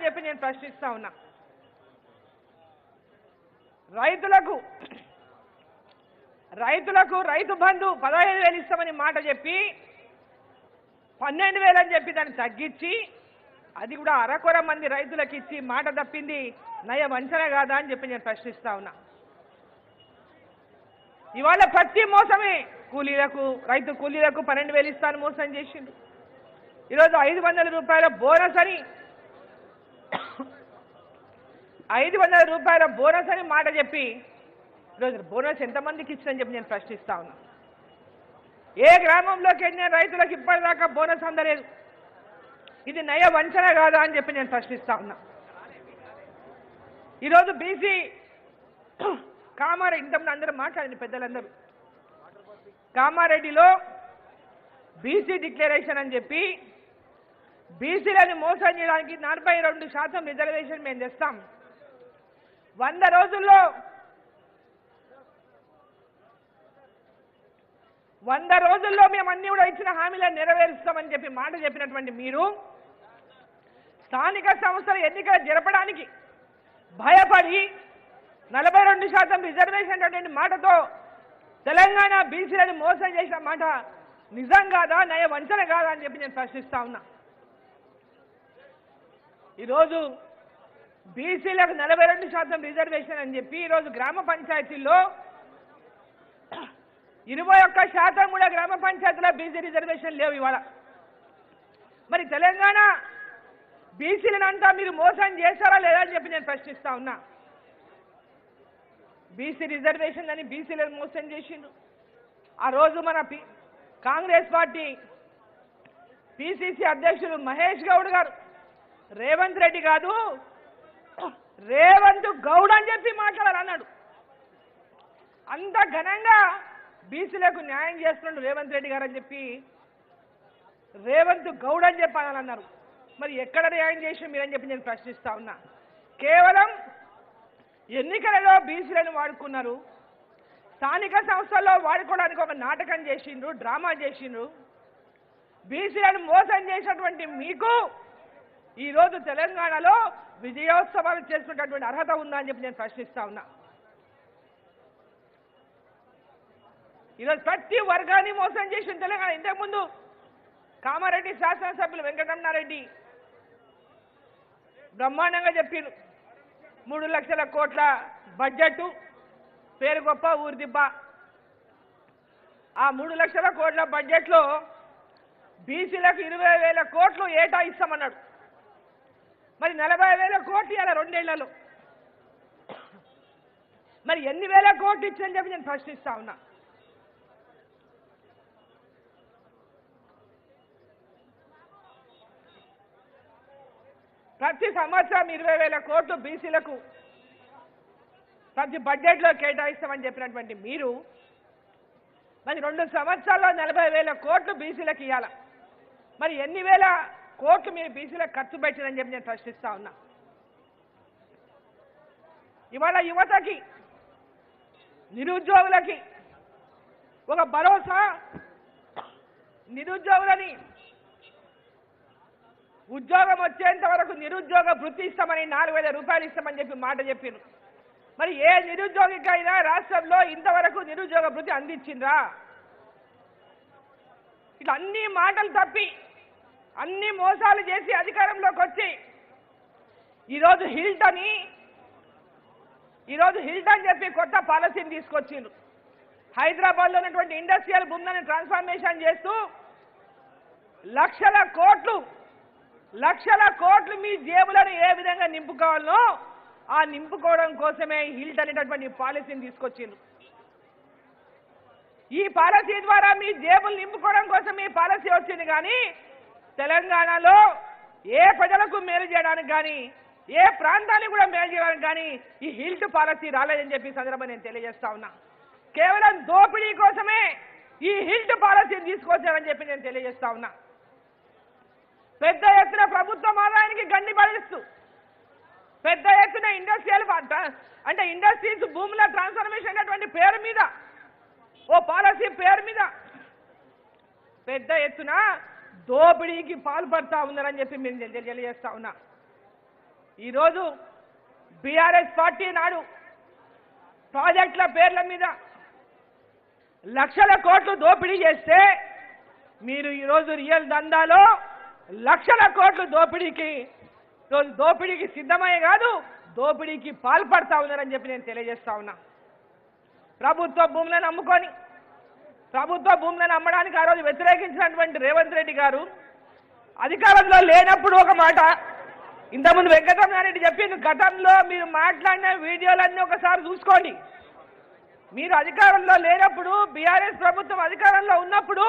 చెప్పి నేను ప్రశ్నిస్తా ఉన్నా. రైతులకు రైతు బంధు 15,000 ఇస్తామని మాట చెప్పి 12,000 అని చెప్పి దాన్ని తగ్గించి అది కూడా అరకొర మంది రైతులకు ఇచ్చి మాట తప్పింది నయ వంచన కాదా అని చెప్పి నేను ప్రశ్నిస్తా ఉన్నా. ఇవాళ ప్రతి మోసమే రైతు కూలీలకు 12,000 ఇస్తాను మోసం చేసిండు. ఈరోజు 500 రూపాయల బోనస్ అని 500 రూపాయల బోనస్ అని మాట చెప్పి ఈరోజు బోనస్ ఎంతమందికి ఇచ్చిందని చెప్పి నేను ప్రశ్నిస్తా ఉన్నా. ఏ గ్రామంలోకి వెళ్ళిన రైతులకు ఇప్పటిదాకా బోనస్ అందలేదు. ఇది నయ వంచన కాదా అని చెప్పి నేను ప్రశ్నిస్తా ఉన్నా. ఈరోజు బీసీ కామారెడ్డి ఇంతకుముందు అందరూ మాట్లాడింది పెద్దలందరూ. కామారెడ్డిలో బీసీ డిక్లరేషన్ అని చెప్పి బీసీలను మోసం చేయడానికి 42% రిజర్వేషన్ మేము తెస్తాం. 100 రోజుల్లో మేము అన్ని కూడా ఇచ్చిన హామీలను నెరవేరుస్తామని చెప్పి మాట చెప్పినటువంటి మీరు స్థానిక సంస్థల ఎన్నికలు జరపడానికి భయపడి 42% రిజర్వేషన్ అటువంటి మాటతో తెలంగాణ బీసీలను మోసం చేసిన మాట నిజం కాదా నయ వంచన కాదా అని చెప్పి నేను ప్రశ్నిస్తా ఉన్నా. ఈరోజు బీసీలకు 42% రిజర్వేషన్ అని చెప్పి ఈరోజు గ్రామ పంచాయతీల్లో 21% కూడా గ్రామ పంచాయతీలో బీసీ రిజర్వేషన్ లేవు ఇవాళ. మరి తెలంగాణ బీసీలను అంతా మీరు మోసం చేస్తారా లేదా అని చెప్పి నేను ప్రశ్నిస్తా ఉన్నా. బీసీ రిజర్వేషన్ అని బీసీలను మోసం చేసిండు. ఆ రోజు మన కాంగ్రెస్ పార్టీ పిసిసి అధ్యక్షులు మహేష్ గౌడ్ గారు రేవంత్ రెడ్డి కాదు రేవంత్ గౌడ్ అని చెప్పి మాట్లాడాలన్నాడు. అంత ఘనంగా బీసీలకు న్యాయం చేస్తున్నాడు రేవంత్ రెడ్డి గారు అని చెప్పి రేవంత్ గౌడ్ అని చెప్పాలన్నారు. మరి ఎక్కడ న్యాయం చేసి మీరని చెప్పి నేను ప్రశ్నిస్తా ఉన్నా. కేవలం ఎన్నికలలో బీసీలను వాడుకున్నారు. స్థానిక సంస్థల్లో వాడుకోవడానికి ఒక నాటకం చేసిండ్రు, డ్రామా చేసిండ్రు. బీసీలను మోసం చేసినటువంటి మీకు ఈరోజు తెలంగాణలో విజయోత్సవాలు చేసుకునేటటువంటి అర్హత ఉందా అని చెప్పి నేను ప్రశ్నిస్తా ఉన్నా. ఈరోజు ప్రతి వర్గాన్ని మోసం చేసిన తెలంగాణ. ఇంతకుముందు కామారెడ్డి శాసనసభ్యులు వెంకటరమణారెడ్డి బ్రహ్మాండంగా చెప్పారు. 3 లక్షల కోట్ల బడ్జెట్, పేరు గొప్ప ఊరి దిబ్బ. ఆ 3 లక్షల కోట్ల బడ్జెట్లో బీసీలకు 20,000 కోట్లు ఏటా ఇస్తామన్నాడు. మరి 40,000 కోట్లు ఇలా 2 ఏళ్లలో. మరి ఎన్ని వేల కోట్లు ఇచ్చని చెప్పి నేను ప్రశ్నిస్తా ఉన్నా. ప్రతి సంవత్సరం 20,000 కోట్లు బీసీలకు ప్రతి బడ్జెట్లో కేటాయిస్తామని చెప్పినటువంటి మీరు మరి 2 సంవత్సరాల్లో 40,000 కోట్లు బీసీలకు ఇవ్వాల. మరి ఎన్ని వేల కోట్లు మీరు బీసీలకు ఖర్చు పెట్టినని చెప్పి నేను ప్రశ్నిస్తా ఉన్నా. ఇవాళ యువతకి నిరుద్యోగులకి ఒక భరోసా, నిరుద్యోగులని ఉద్యోగం వచ్చేంత వరకు నిరుద్యోగ వృత్తి ఇస్తామని 4,000 రూపాయలు ఇస్తామని చెప్పి మాట చెప్పారు. మరి ఏ నిరుద్యోగికైనా రాష్ట్రంలో ఇంతవరకు నిరుద్యోగ వృత్తి అందించిందా? ఇట్లా అన్ని మాటలు తప్పి అన్ని మోసాలు చేసి అధికారంలోకి వచ్చి ఈరోజు హిల్టన్ చెప్పి కొత్త పాలసీని తీసుకొచ్చిండ్రు. హైదరాబాద్లో ఉన్నటువంటి ఇండస్ట్రియల్ భూములను ట్రాన్స్ఫర్మేషన్ చేస్తూ లక్షల కోట్లు మీ జేబులను ఏ విధంగా నింపుకోవాలో ఆ నింపుకోవడం కోసమే హిల్ట్ అనేటటువంటి పాలసీని తీసుకొచ్చిండ్రు. ఈ పాలసీ ద్వారా మీ జేబులు నింపుకోవడం కోసం ఈ పాలసీ వచ్చింది. కానీ తెలంగాణలో ఏ ప్రజలకు మేలు చేయడానికి కానీ ఏ ప్రాంతానికి కూడా మేలు చేయడానికి కానీ ఈ హిల్ట్ పాలసీ రాలేదని చెప్పి సందర్భంగా నేను తెలియజేస్తా ఉన్నా. కేవలం దోపిడీ కోసమే ఈ హిల్ట్ పాలసీని తీసుకొచ్చారని చెప్పి నేను తెలియజేస్తా ఉన్నా. పెద్ద ఎత్తున ప్రభుత్వం ఆదాయానికి గండి పడిస్తూ పెద్ద ఎత్తున ఇండస్ట్రీస్ భూముల ట్రాన్స్ఫర్మేషన్ అటువంటి పేరు మీద ఓ పాలసీ పేరు మీద పెద్ద ఎత్తున దోపిడీకి పాల్పడతా ఉన్నారని చెప్పి మేము తెలియజేస్తా ఉన్నా. ఈరోజు బీఆర్ఎస్ పార్టీ నాడు ప్రాజెక్టుల పేర్ల మీద లక్షల కోట్లు దోపిడీ చేస్తే మీరు ఈరోజు రియల్ దందాలో లక్షల కోట్లు దోపిడీకి సిద్ధమయ్యే కాదు దోపిడీకి పాల్పడతా ఉన్నారని చెప్పి నేను తెలియజేస్తా ఉన్నా. ప్రభుత్వ భూములను అమ్ముకొని ప్రభుత్వ భూములను అమ్మడానికి ఆ రోజు వ్యతిరేకించినటువంటి రేవంత్ రెడ్డి గారు అధికారంలో లేనప్పుడు ఒక మాట, ఇంతకుముందు వెంకటరమణారెడ్డి చెప్పింది, గతంలో మీరు మాట్లాడిన వీడియోలన్నీ ఒకసారి చూసుకోండి. మీరు అధికారంలో లేనప్పుడు బీఆర్ఎస్ ప్రభుత్వం అధికారంలో ఉన్నప్పుడు